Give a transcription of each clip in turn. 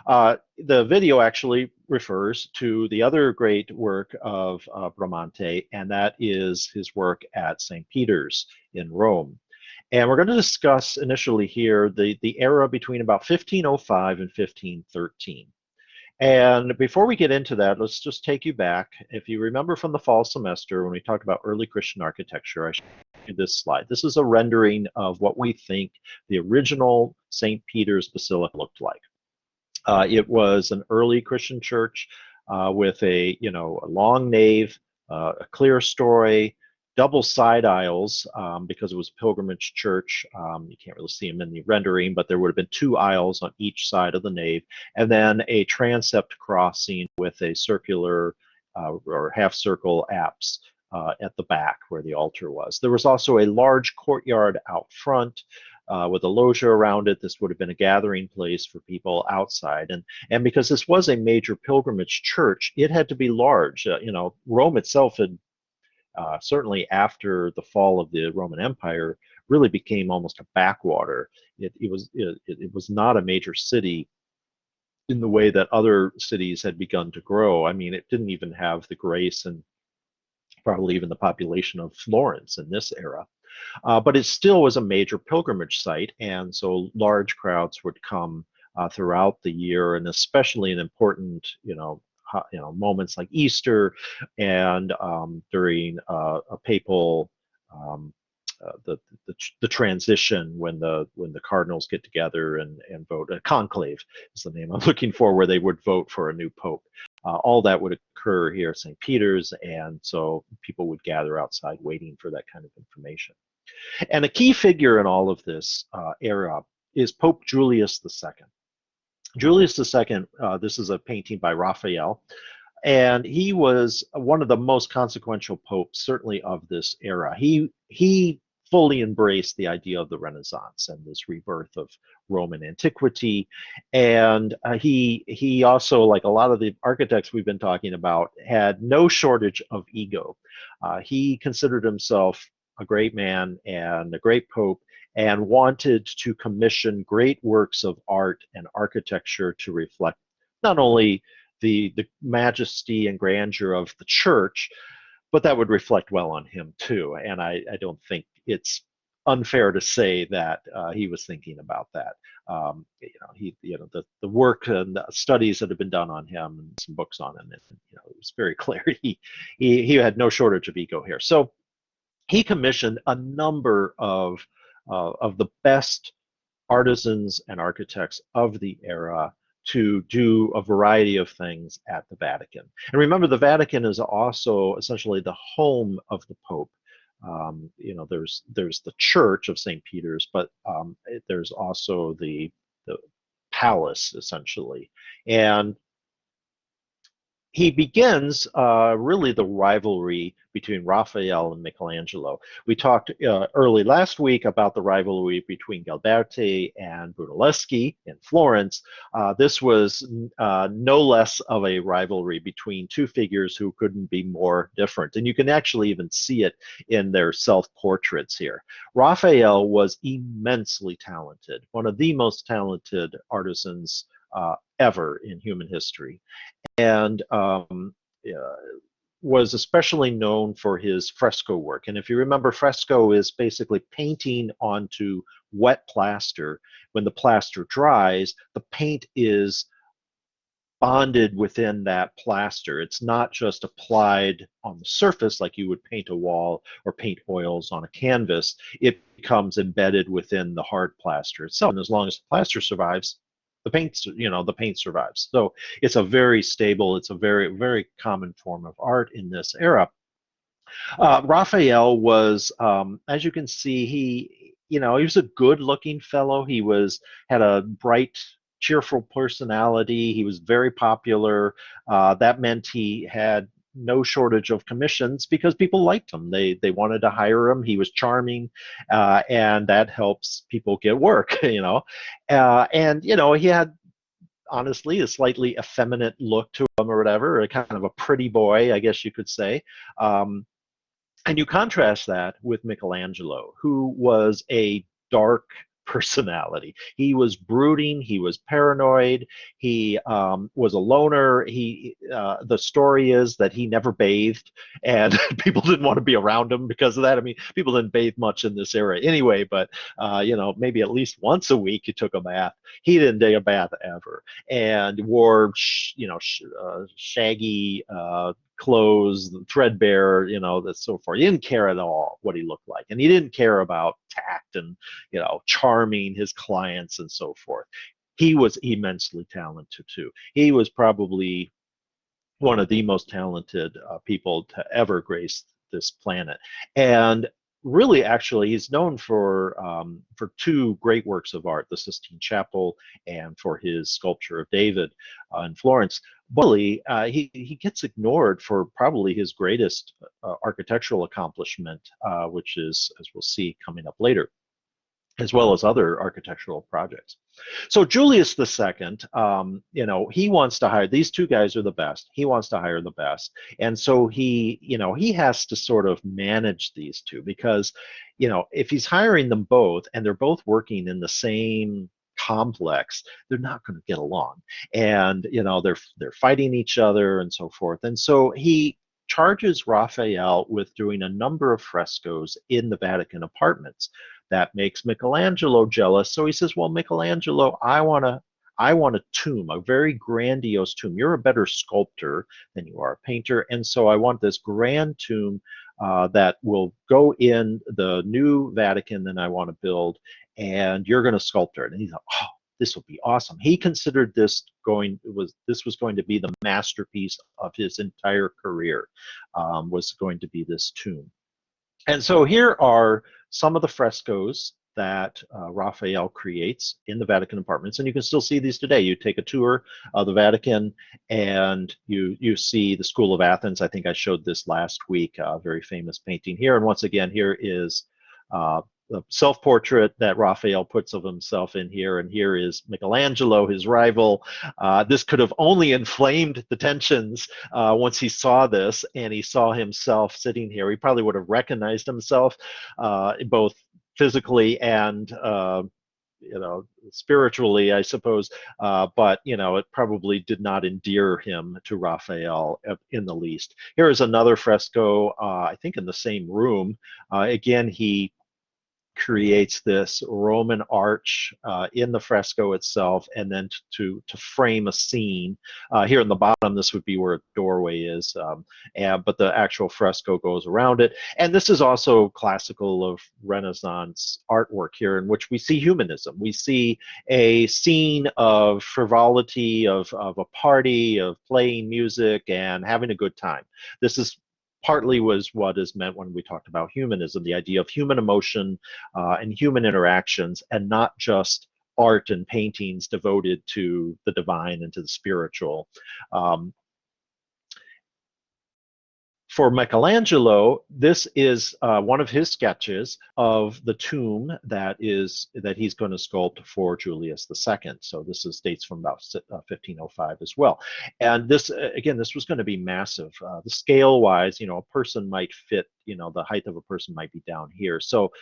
The video actually refers to the other great work of Bramante, and that is his work at St. Peter's in Rome. And we're going to discuss initially here the era between about 1505 and 1513. And before we get into that, let's just take you back. If you remember from the fall semester when we talked about early Christian architecture, I showed you this slide. This is a rendering of what we think the original St. Peter's Basilica looked like. It was an early Christian church with a long nave, a clear story, double side aisles because it was a pilgrimage church. You can't really see them in the rendering, but there would have been two aisles on each side of the nave, and then a transept crossing with a circular or half circle apse at the back where the altar was. There was also a large courtyard out front with a loggia around it. This would have been a gathering place for people outside. And because this was a major pilgrimage church, it had to be large. Rome itself had certainly after the fall of the Roman Empire really became almost a backwater. It was not a major city in the way that other cities had begun to grow. I mean, it didn't even have the grace and probably even the population of Florence in this era. But it still was a major pilgrimage site, and so large crowds would come throughout the year, and especially in important, moments like Easter and during a papal um, the transition when the cardinals get together and vote. A conclave is the name I'm looking for, where they would vote for a new pope. All that would occur here at St. Peter's, and so people would gather outside waiting for that kind of information. And a key figure in all of this era is Pope Julius II. Julius II, this is a painting by Raphael, and he was one of the most consequential popes, certainly of this era. He fully embraced the idea of the Renaissance and this rebirth of Roman antiquity, and he also, like a lot of the architects we've been talking about, had no shortage of ego. He considered himself a great man and a great pope, and wanted to commission great works of art and architecture to reflect not only the majesty and grandeur of the church, but that would reflect well on him too. And I don't think it's unfair to say that he was thinking about that. The work and the studies that have been done on him and some books on him, and, it was very clear he had no shortage of ego here. So he commissioned a number of the best artisans and architects of the era to do a variety of things at the Vatican. And remember, the Vatican is also essentially the home of the Pope. There's the Church of St. Peter's, but there's also the palace, essentially. And he begins really the rivalry between Raphael and Michelangelo. We talked early last week about the rivalry between Ghiberti and Brunelleschi in Florence. This was no less of a rivalry between two figures who couldn't be more different. And you can actually even see it in their self-portraits here. Raphael was immensely talented, one of the most talented artisans ever in human history, and was especially known for his fresco work. And if you remember, fresco is basically painting onto wet plaster. When the plaster dries, the paint is bonded within that plaster. It's not just applied on the surface like you would paint a wall or paint oils on a canvas. It becomes embedded within the hard plaster itself. And as long as the plaster survives, the paint survives. So it's a very stable, it's a very, very common form of art in this era. Raphael was, as you can see, he was a good-looking fellow. He had a bright, cheerful personality. He was very popular. That meant he had no shortage of commissions because people liked him. They wanted to hire him. He was charming, and that helps people get work, and he had honestly a slightly effeminate look to him or whatever, a kind of a pretty boy, I guess you could say. And you contrast that with Michelangelo, who was a dark, personality. He was brooding. He was paranoid. He was a loner. The story is that he never bathed, and people didn't want to be around him because of that. I mean, people didn't bathe much in this era anyway, but maybe at least once a week he took a bath. He didn't take a bath ever, and wore shaggy clothes, threadbare, that so forth. He didn't care at all what he looked like, and he didn't care about tact and charming his clients and so forth. He was immensely talented too. He was probably one of the most talented people to ever grace this planet, and really, actually, he's known for two great works of art: the Sistine Chapel and for his sculpture of David in Florence. But really, he gets ignored for probably his greatest architectural accomplishment, which is, as we'll see coming up later, as well as other architectural projects. So Julius II, he wants to hire, these two guys are the best. He wants to hire the best. And so he has to sort of manage these two because, if he's hiring them both and they're both working in the same complex, they're not going to get along. And, they're fighting each other and so forth. And so he charges Raphael with doing a number of frescoes in the Vatican apartments. That makes Michelangelo jealous. So he says, well, Michelangelo, I want a tomb, a very grandiose tomb. You're a better sculptor than you are a painter. And so I want this grand tomb that will go in the new Vatican that I want to build, and you're going to sculpt it. And he thought, oh, this will be awesome. He considered this was going to be the masterpiece of his entire career, was going to be this tomb. And so here are some of the frescoes that Raphael creates in the Vatican apartments, and you can still see these today. You take a tour of the Vatican, and you see the School of Athens. I think I showed this last week, a very famous painting here. And once again, here is the self-portrait that Raphael puts of himself in here, and here is Michelangelo, his rival. This could have only inflamed the tensions once he saw this, and he saw himself sitting here. He probably would have recognized himself both physically and spiritually, I suppose, but it probably did not endear him to Raphael in the least. Here is another fresco, I think in the same room. Again, he creates this Roman arch in the fresco itself, and then to frame a scene. Here in the bottom, this would be where a doorway is, but the actual fresco goes around it. And this is also classical of Renaissance artwork here, in which we see humanism. We see a scene of frivolity, of a party, of playing music and having a good time. This is partly was what is meant when we talked about humanism, the idea of human emotion and human interactions, and not just art and paintings devoted to the divine and to the spiritual. For Michelangelo, this is one of his sketches of the tomb that he's going to sculpt for Julius II. So this dates from about 1505 as well. And this, again, this was going to be massive. The scale-wise, a person might fit, the height of a person might be down here. So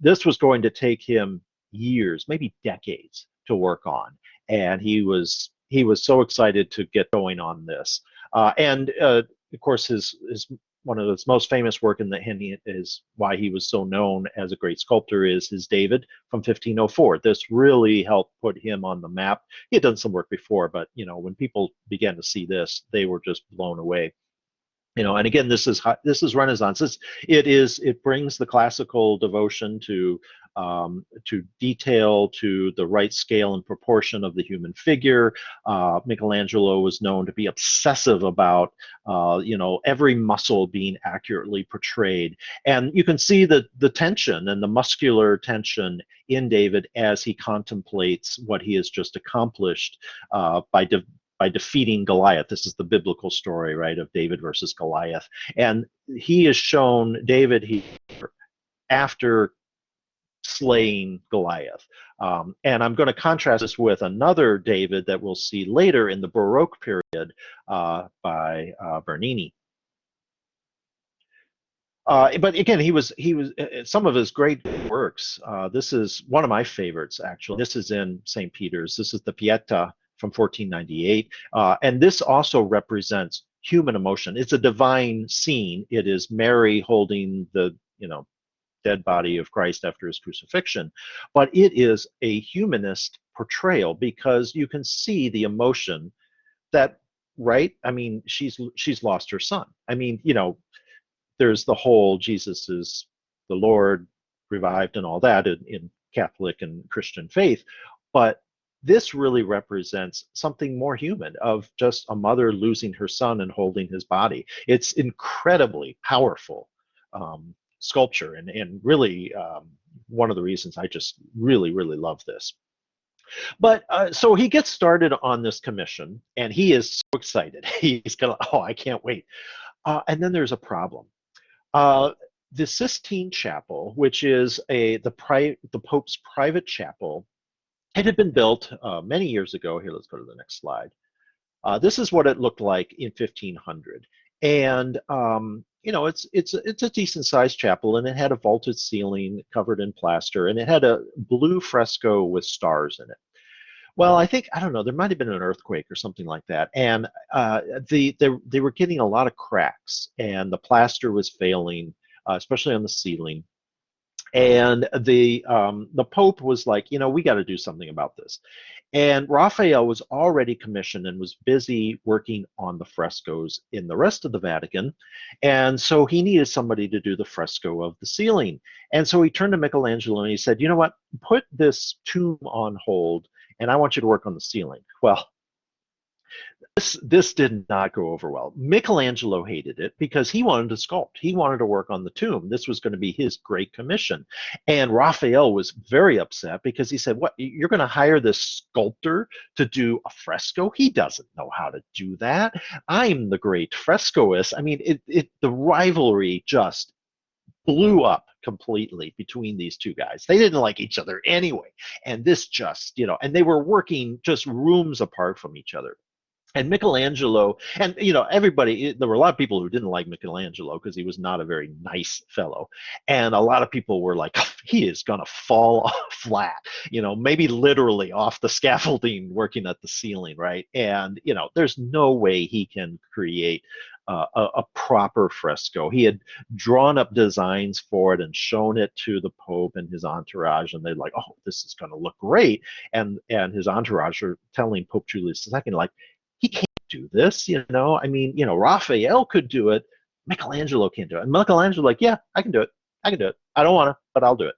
this was going to take him years, maybe decades, to work on. And he was so excited to get going on this. Of course, his one of his most famous work in the is why he was so known as a great sculptor is his David from 1504. This really helped put him on the map. He had done some work before, but when people began to see this, they were just blown away. And again, this is Renaissance. It brings the classical devotion to detail, to the right scale and proportion of the human figure. Michelangelo was known to be obsessive about every muscle being accurately portrayed, and you can see the tension and the muscular tension in David as he contemplates what he has just accomplished by defeating Goliath. This is the biblical story, right, of David versus Goliath. And he has shown David after slaying Goliath. And I'm going to contrast this with another David that we'll see later in the Baroque period by Bernini. But again, he was some of his great works. This is one of my favorites, actually. This is in St. Peter's. This is the Pietà from 1498, and this also represents human emotion. It's a divine scene. It is Mary holding the dead body of Christ after his crucifixion, but it is a humanist portrayal because you can see the emotion that, right? I mean, she's lost her son. I mean, there's the whole Jesus is the Lord revived and all that in Catholic and Christian faith, but this really represents something more human of just a mother losing her son and holding his body. It's incredibly powerful sculpture and really one of the reasons I just really, really love this. But so he gets started on this commission and he is so excited. He's gonna, oh, I can't wait. And then there's a problem. Uh, the Sistine Chapel, which is the Pope's private chapel, it had been built many years ago. Here, let's go to the next slide. This is what it looked like in 1500, and it's a decent sized chapel, and it had a vaulted ceiling covered in plaster, and it had a blue fresco with stars in it. Well, I don't know, there might have been an earthquake or something like that, and they were getting a lot of cracks, and the plaster was failing, especially on the ceiling. And the Pope was like, we got to do something about this. And Raphael was already commissioned and was busy working on the frescoes in the rest of the Vatican. And so he needed somebody to do the fresco of the ceiling. And so he turned to Michelangelo and he said, you know what, put this tomb on hold and I want you to work on the ceiling. Well, this did not go over well. Michelangelo hated it because he wanted to sculpt. He wanted to work on the tomb. This was going to be his great commission. And Raphael was very upset because he said, what, you're going to hire this sculptor to do a fresco? He doesn't know how to do that. I'm the great frescoist. I mean, the rivalry just blew up completely between these two guys. They didn't like each other anyway. And this just, and they were working just rooms apart from each other. And Michelangelo, and everybody, there were a lot of people who didn't like Michelangelo because he was not a very nice fellow. And a lot of people were like, he is going to fall flat, maybe literally off the scaffolding working at the ceiling, right? And, there's no way he can create a proper fresco. He had drawn up designs for it and shown it to the Pope and his entourage, and they're like, oh, this is going to look great. And his entourage are telling Pope Julius II, like, he can't do this, I mean, Raphael could do it. Michelangelo can't do it. And Michelangelo, like, yeah, I can do it. I can do it. I don't want to, but I'll do it.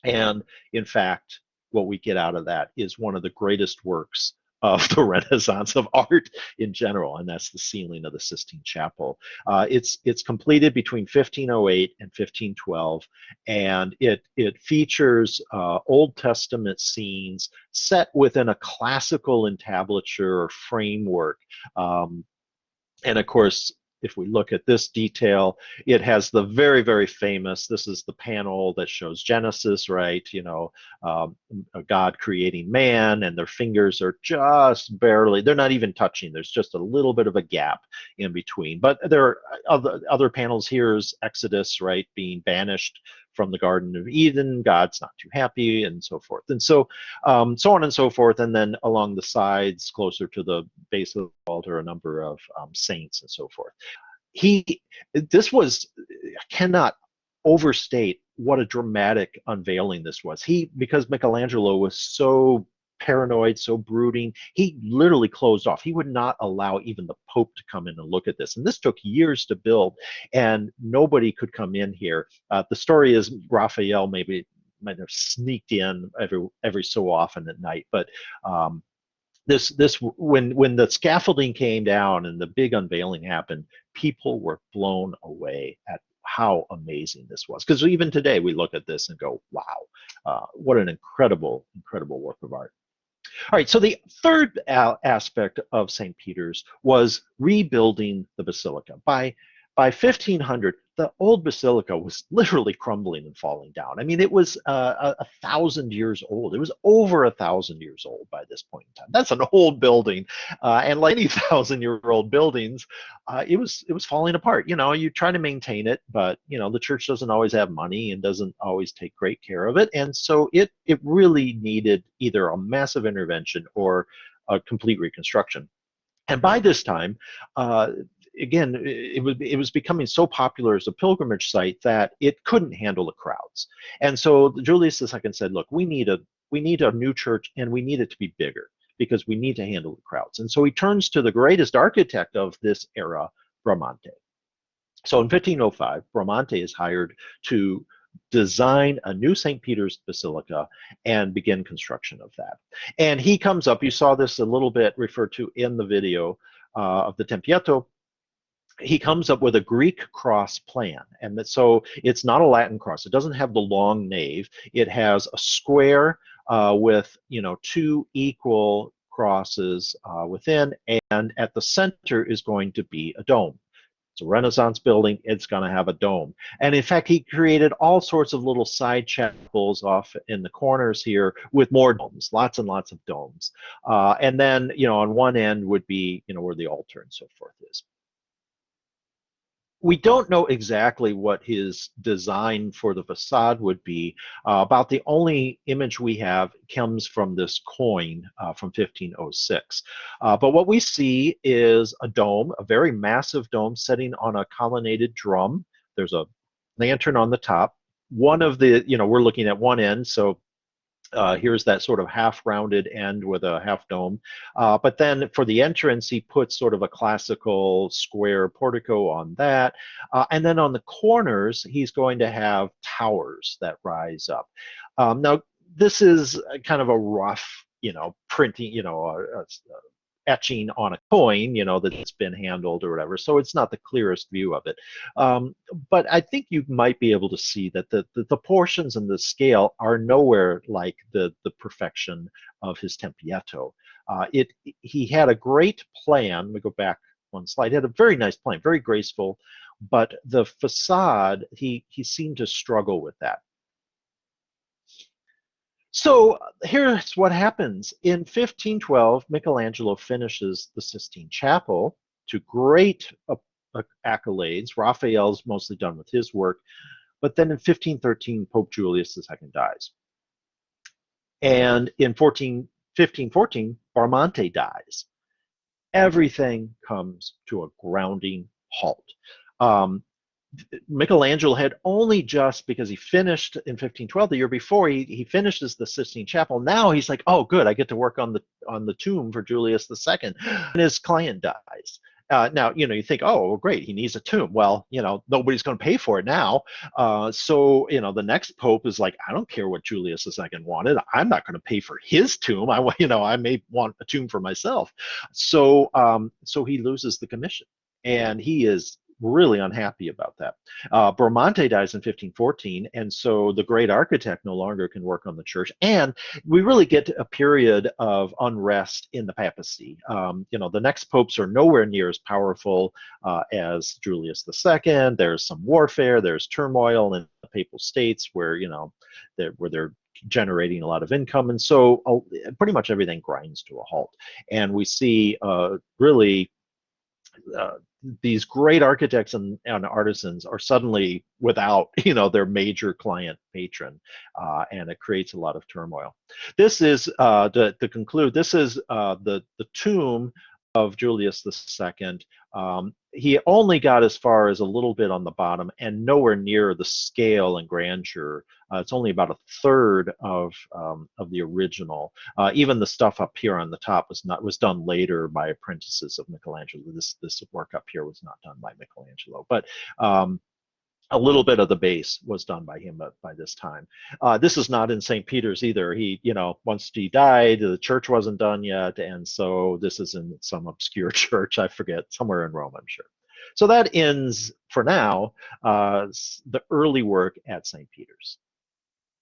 And in fact, what we get out of that is one of the greatest works of the Renaissance of art in general, and that's the ceiling of the Sistine Chapel. It's completed between 1508 and 1512, and it features Old Testament scenes set within a classical entablature or framework. And of course, if we look at this detail, it has the very, very famous, this is the panel that shows Genesis, right? God creating man, and their fingers are just barely, they're not even touching. There's just a little bit of a gap in between. But there are other panels. Here's Exodus, right? Being banished from the Garden of Eden. God's not too happy, and so forth. And so on and so forth. And then along the sides, closer to the base of the altar, a number of saints and so forth. This was, cannot overstate what a dramatic unveiling this was. Because Michelangelo was so paranoid, so brooding, he literally closed off. He would not allow even the Pope to come in and look at this. And this took years to build, and nobody could come in here. The story is Raphael might have sneaked in every so often at night, but when the scaffolding came down and the big unveiling happened, people were blown away at how amazing this was. Because even today we look at this and go, wow, what an incredible, incredible work of art. All right, so the third aspect of St. Peter's was rebuilding the basilica. By 1500, the old basilica was literally crumbling and falling down. I mean, it was 1,000 years old. It was over 1,000 years old by this point in time. That's an old building, and like any 1,000-year-old buildings, it was falling apart. You try to maintain it, but the church doesn't always have money and doesn't always take great care of it, and so it really needed either a massive intervention or a complete reconstruction. And by this time, uh, again, it was becoming so popular as a pilgrimage site that it couldn't handle the crowds. And so Julius II said, "Look, we need a new church, and we need it to be bigger because we need to handle the crowds." And so he turns to the greatest architect of this era, Bramante. So in 1505, Bramante is hired to design a new St. Peter's Basilica and begin construction of that. And he comes up, you saw this a little bit referred to in the video of the Tempietto. He comes up with a Greek cross plan. And so it's not a Latin cross. It doesn't have the long nave. It has a square with, two equal crosses within, and at the center is going to be a dome. It's a Renaissance building. It's going to have a dome. And in fact, he created all sorts of little side chapels off in the corners here with more domes, lots and lots of domes. And then, on one end would be, where the altar and so forth is. We don't know exactly what his design for the facade would be. About the only image we have comes from this coin from 1506. But what we see is a dome, a very massive dome sitting on a colonnaded drum. There's a lantern on the top. One of the, we're looking at one end, so here's that sort of half-rounded end with a half dome. But then for the entrance, he puts sort of a classical square portico on that. And then on the corners, he's going to have towers that rise up. Now, this is kind of a rough, printing, etching on a coin, that's been handled or whatever. So it's not the clearest view of it. But I think you might be able to see that the portions and the scale are nowhere like the perfection of his Tempietto. He had a great plan. Let me go back one slide. He had a very nice plan, very graceful, but the facade, he seemed to struggle with that. So here's what happens. In 1512, Michelangelo finishes the Sistine Chapel to great accolades. Raphael's mostly done with his work. But then in 1513, Pope Julius II dies. And in 1514, Bramante dies. Everything comes to a grounding halt. Michelangelo had only just, because he finished in 1512, the year before, he finishes the Sistine Chapel. Now he's like, oh, good, I get to work on the tomb for Julius II. And his client dies. Now, you think, oh, well, great, he needs a tomb. Well, nobody's going to pay for it now. So, the next pope is like, I don't care what Julius II wanted. I'm not going to pay for his tomb. I may want a tomb for myself. So he loses the commission, and he is really unhappy about that. Bramante dies in 1514, and so the great architect no longer can work on the church, and we really get a period of unrest in the papacy. The next popes are nowhere near as powerful as Julius II. There's some warfare, there's turmoil in the papal states where they're generating a lot of income, and so pretty much everything grinds to a halt, and we see really these great architects and artisans are suddenly without, their major client patron, and it creates a lot of turmoil. This is to conclude. This is the tomb of Julius II. He only got as far as a little bit on the bottom, and nowhere near the scale and grandeur. It's only about a third of the original. Even the stuff up here on the top was done later by apprentices of Michelangelo. This work up here was not done by Michelangelo, but a little bit of the base was done by him by this time. This is not in St. Peter's either. He, once he died, the church wasn't done yet, and so this is in some obscure church, I forget, somewhere in Rome, I'm sure. So that ends, for now, the early work at St. Peter's.